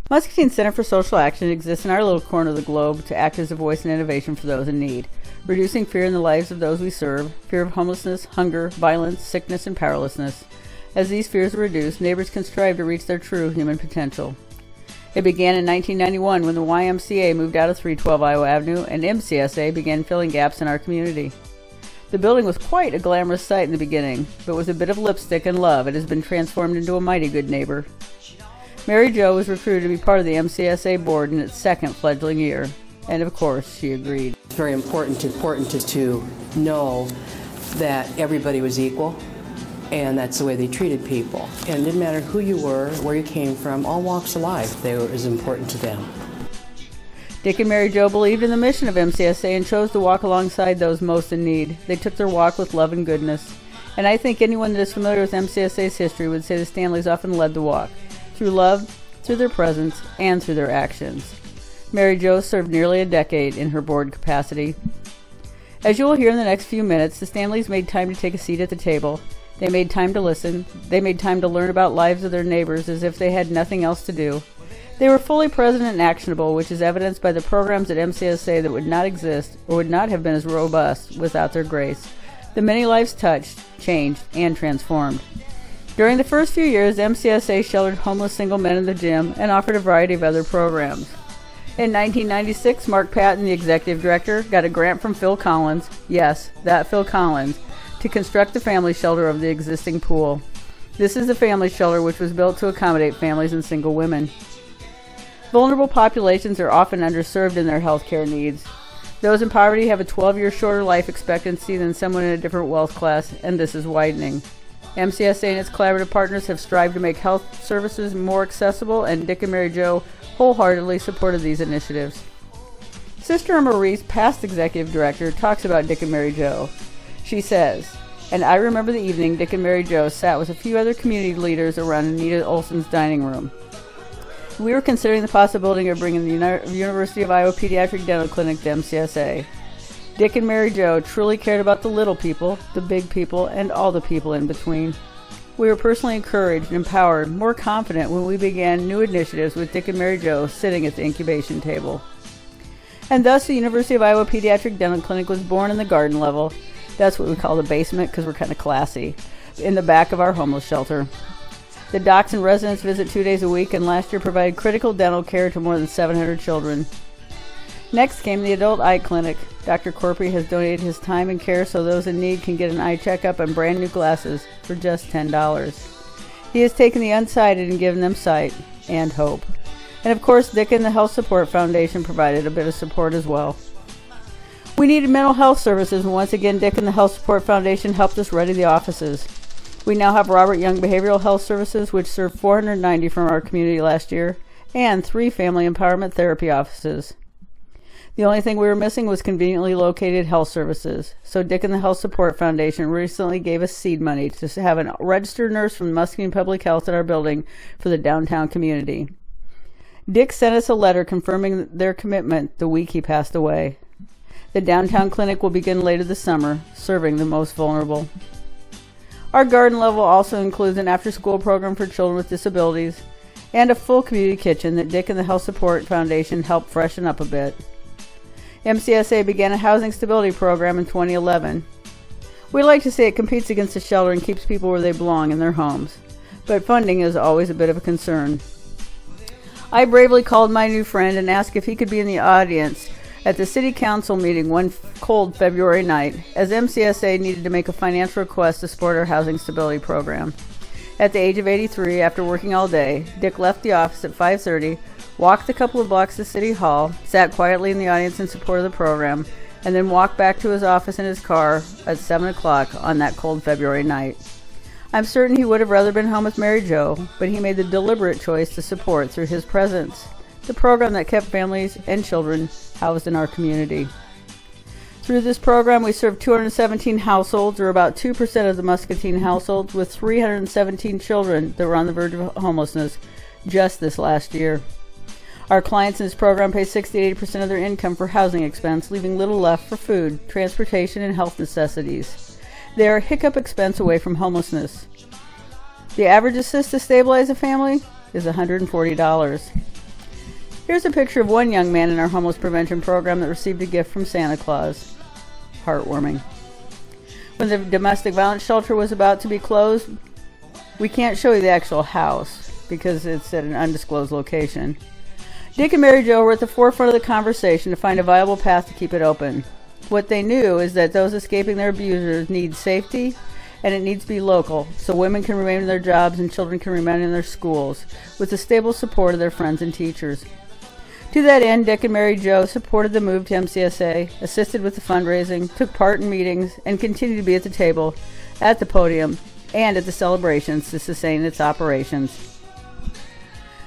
Muscatine Center for Social Action exists in our little corner of the globe to act as a voice and innovation for those in need, reducing fear in the lives of those we serve, fear of homelessness, hunger, violence, sickness, and powerlessness. As these fears are reduced, neighbors can strive to reach their true human potential. It began in 1991 when the YMCA moved out of 312 Iowa Avenue and MCSA began filling gaps in our community. The building was quite a glamorous sight in the beginning, but with a bit of lipstick and love, it has been transformed into a mighty good neighbor. Mary Jo was recruited to be part of the MCSA board in its second fledgling year, and of course, she agreed. It's very important to know that everybody was equal, and that's the way they treated people. And it didn't matter who you were, where you came from, all walks of life, they were as important to them. Dick and Mary Jo believed in the mission of MCSA and chose to walk alongside those most in need. They took their walk with love and goodness. And I think anyone that is familiar with MCSA's history would say the Stanleys often led the walk, through love, through their presence, and through their actions. Mary Jo served nearly a decade in her board capacity. As you will hear in the next few minutes, the Stanleys made time to take a seat at the table. They made time to listen. They made time to learn about lives of their neighbors as if they had nothing else to do. They were fully present and actionable, which is evidenced by the programs at MCSA that would not exist or would not have been as robust without their grace. The many lives touched, changed, and transformed. During the first few years, MCSA sheltered homeless single men in the gym and offered a variety of other programs. In 1996, Mark Patton, the executive director, got a grant from Phil Collins, yes, that Phil Collins, to construct the family shelter of the existing pool. This is the family shelter which was built to accommodate families and single women. Vulnerable populations are often underserved in their health care needs. Those in poverty have a 12-year shorter life expectancy than someone in a different wealth class, and this is widening. MCSA and its collaborative partners have strived to make health services more accessible, and Dick and Mary Jo wholeheartedly supported these initiatives. Sister Maurice, past executive director, talks about Dick and Mary Jo. She says, "And I remember the evening Dick and Mary Jo sat with a few other community leaders around Anita Olson's dining room. We were considering the possibility of bringing the University of Iowa Pediatric Dental Clinic to MCSA. Dick and Mary Jo truly cared about the little people, the big people, and all the people in between. We were personally encouraged and empowered, more confident when we began new initiatives with Dick and Mary Jo sitting at the incubation table. And thus the University of Iowa Pediatric Dental Clinic was born in the garden level. That's what we call the basement because we're kind of classy, in the back of our homeless shelter. The docs and residents visit 2 days a week, and last year provided critical dental care to more than 700 children. Next came the Adult Eye Clinic. Dr. Corpy has donated his time and care so those in need can get an eye checkup and brand new glasses for just $10. He has taken the unsighted and given them sight and hope. And of course, Dick and the Health Support Foundation provided a bit of support as well. We needed mental health services, and once again, Dick and the Health Support Foundation helped us ready the offices. We now have Robert Young Behavioral Health Services, which served 490 from our community last year, and 3 family empowerment therapy offices. The only thing we were missing was conveniently located health services, so Dick and the Health Support Foundation recently gave us seed money to have a registered nurse from Muscatine Public Health in our building for the downtown community. Dick sent us a letter confirming their commitment the week he passed away. The downtown clinic will begin later this summer, serving the most vulnerable. Our garden level also includes an after-school program for children with disabilities and a full community kitchen that Dick and the Health Support Foundation helped freshen up a bit. MCSA began a housing stability program in 2011. We like to say it competes against the shelter and keeps people where they belong in their homes, but funding is always a bit of a concern. I bravely called my new friend and asked if he could be in the audience at the City Council meeting one cold February night, as MCSA needed to make a financial request to support our housing stability program. At the age of 83, after working all day, Dick left the office at 5:30, walked a couple of blocks to City Hall, sat quietly in the audience in support of the program, and then walked back to his office in his car at 7 o'clock on that cold February night. I'm certain he would have rather been home with Mary Jo, but he made the deliberate choice to support through his presence the program that kept families and children housed in our community. Through this program, we served 217 households, or about 2% of the Muscatine households, with 317 children that were on the verge of homelessness just this last year. Our clients in this program pay 60-80% of their income for housing expense, leaving little left for food, transportation, and health necessities. They are a hiccup expense away from homelessness. The average assist to stabilize a family is $140. Here's a picture of one young man in our homeless prevention program that received a gift from Santa Claus. Heartwarming. When the domestic violence shelter was about to be closed, we can't show you the actual house because it's at an undisclosed location. Dick and Mary Jo were at the forefront of the conversation to find a viable path to keep it open. What they knew is that those escaping their abusers need safety, and it needs to be local, so women can remain in their jobs and children can remain in their schools, with the stable support of their friends and teachers. To that end, Dick and Mary Jo supported the move to MCSA, assisted with the fundraising, took part in meetings, and continued to be at the table, at the podium, and at the celebrations to sustain its operations.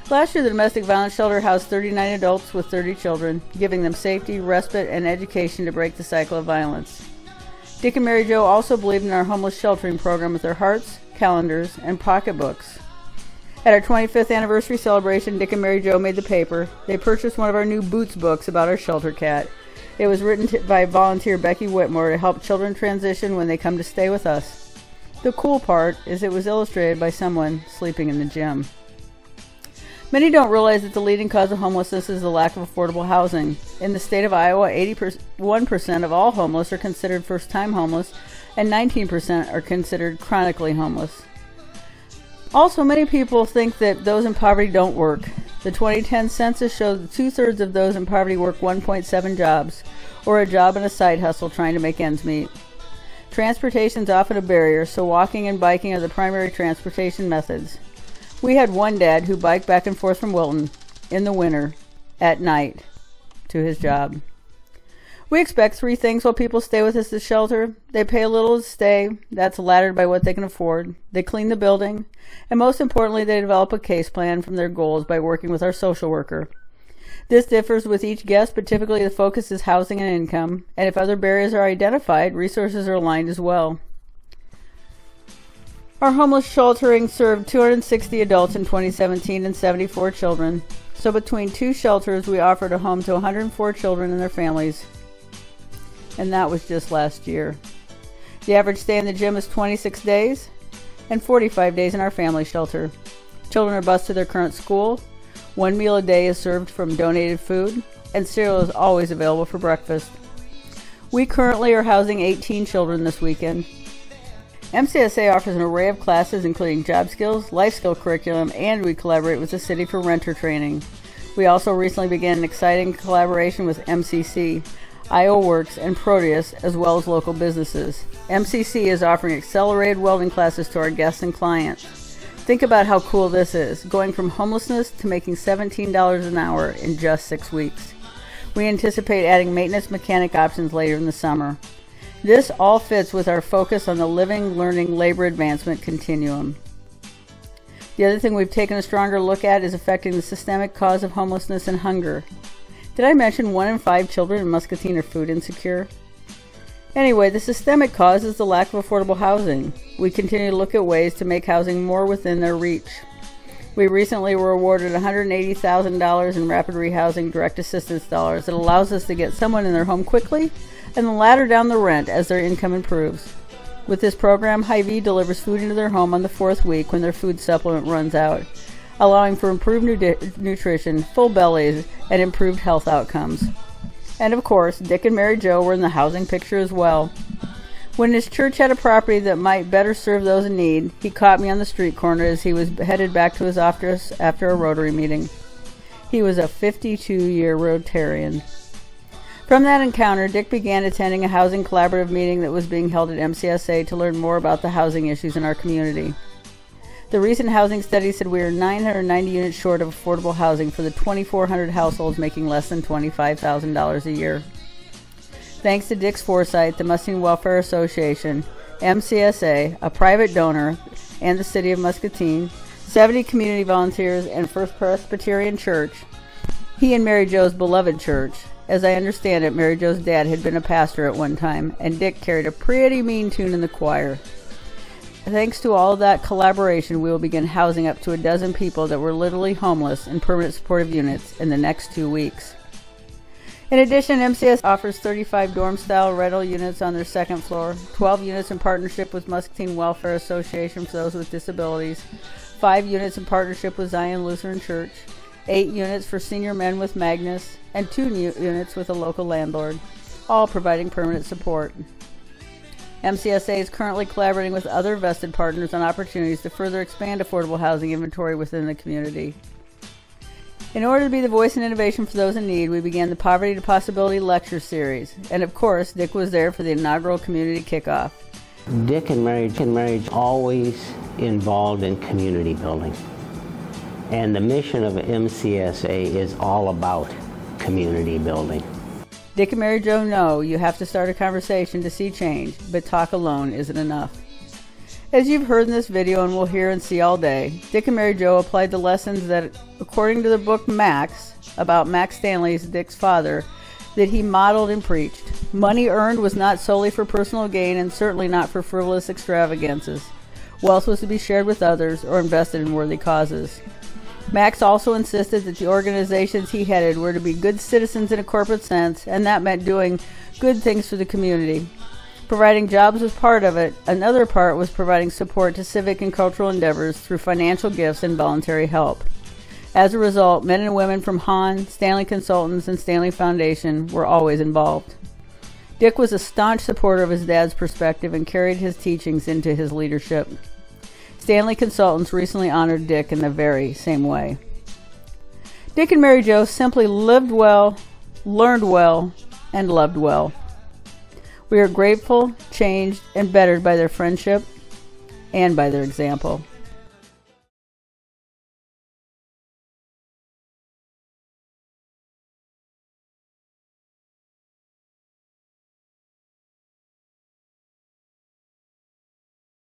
Last year, the domestic violence shelter housed 39 adults with 30 children, giving them safety, respite, and education to break the cycle of violence. Dick and Mary Jo also believed in our homeless sheltering program with their hearts, calendars, and pocketbooks. At our 25th anniversary celebration, Dick and Mary Jo made the paper. They purchased one of our new Boots books about our shelter cat. It was written by volunteer Becky Whitmore to help children transition when they come to stay with us. The cool part is it was illustrated by someone sleeping in the gym. Many don't realize that the leading cause of homelessness is the lack of affordable housing. In the state of Iowa, 81% of all homeless are considered first-time homeless, and 19% are considered chronically homeless. Also, many people think that those in poverty don't work. The 2010 census shows that 2/3 of those in poverty work 1.7 jobs, or a job and a side hustle trying to make ends meet. Transportation is often a barrier, so walking and biking are the primary transportation methods. We had one dad who biked back and forth from Wilton in the winter, at night, to his job. We expect 3 things while people stay with us at the shelter. They pay a little to stay, that's laddered by what they can afford. They clean the building, and most importantly, they develop a case plan from their goals by working with our social worker. This differs with each guest, but typically the focus is housing and income, and if other barriers are identified, resources are aligned as well. Our homeless sheltering served 260 adults in 2017 and 74 children. So between 2 shelters, we offered a home to 104 children and their families. And that was just last year. The average stay in the gym is 26 days and 45 days in our family shelter. Children are bused to their current school. 1 meal a day is served from donated food, and cereal is always available for breakfast. We currently are housing 18 children this weekend. MCSA offers an array of classes including job skills, life skill curriculum, and we collaborate with the city for renter training. We also recently began an exciting collaboration with MCC, Iowa Works, and Proteus, as well as local businesses. MCC is offering accelerated welding classes to our guests and clients. Think about how cool this is, going from homelessness to making $17 an hour in just 6 weeks. We anticipate adding maintenance mechanic options later in the summer. This all fits with our focus on the living, learning, labor advancement continuum. The other thing we've taken a stronger look at is affecting the systemic cause of homelessness and hunger. Did I mention 1 in 5 children in Muscatine are food insecure? Anyway, the systemic cause is the lack of affordable housing. We continue to look at ways to make housing more within their reach. We recently were awarded $180,000 in rapid rehousing direct assistance dollars that allows us to get someone in their home quickly and then ladder down the rent as their income improves. With this program, Hy-Vee delivers food into their home on the 4th week when their food supplement runs out, allowing for improved nutrition, full bellies, and improved health outcomes. And of course, Dick and Mary Jo were in the housing picture as well. When his church had a property that might better serve those in need, he caught me on the street corner as he was headed back to his office after a Rotary meeting. He was a 52-year Rotarian. From that encounter, Dick began attending a housing collaborative meeting that was being held at MCSA to learn more about the housing issues in our community. The recent housing study said we are 990 units short of affordable housing for the 2,400 households making less than $25,000 a year. Thanks to Dick's foresight, the Muscatine Welfare Association, MCSA, a private donor, and the City of Muscatine, 70 community volunteers, and First Presbyterian Church, he and Mary Jo's beloved church. As I understand it, Mary Jo's dad had been a pastor at one time, and Dick carried a pretty mean tune in the choir. Thanks to all of that collaboration, we will begin housing up to a dozen people that were literally homeless in permanent supportive units in the next 2 weeks. In addition, MCS offers 35 dorm-style rental units on their second floor, 12 units in partnership with Muscatine Welfare Association for those with disabilities, 5 units in partnership with Zion Lutheran Church, 8 units for senior men with Magnus, and 2 units with a local landlord, all providing permanent support. MCSA is currently collaborating with other vested partners on opportunities to further expand affordable housing inventory within the community. In order to be the voice and innovation for those in need, we began the Poverty to Possibility lecture series, and of course, Dick was there for the inaugural community kickoff. Dick and Mary always involved in community building, and the mission of MCSA is all about community building. Dick and Mary Jo know you have to start a conversation to see change, but talk alone isn't enough. As you've heard in this video and will hear and see all day, Dick and Mary Jo applied the lessons that, according to the book Max, about Max Stanley's Dick's father, that he modeled and preached. Money earned was not solely for personal gain and certainly not for frivolous extravagances. Wealth was to be shared with others or invested in worthy causes. Max also insisted that the organizations he headed were to be good citizens in a corporate sense, and that meant doing good things for the community. Providing jobs was part of it. Another part was providing support to civic and cultural endeavors through financial gifts and voluntary help. As a result, men and women from Hahn, Stanley Consultants, and Stanley Foundation were always involved. Dick was a staunch supporter of his dad's perspective and carried his teachings into his leadership. Stanley Consultants recently honored Dick in the very same way. Dick and Mary Jo simply lived well, learned well, and loved well. We are grateful, changed, and bettered by their friendship and by their example.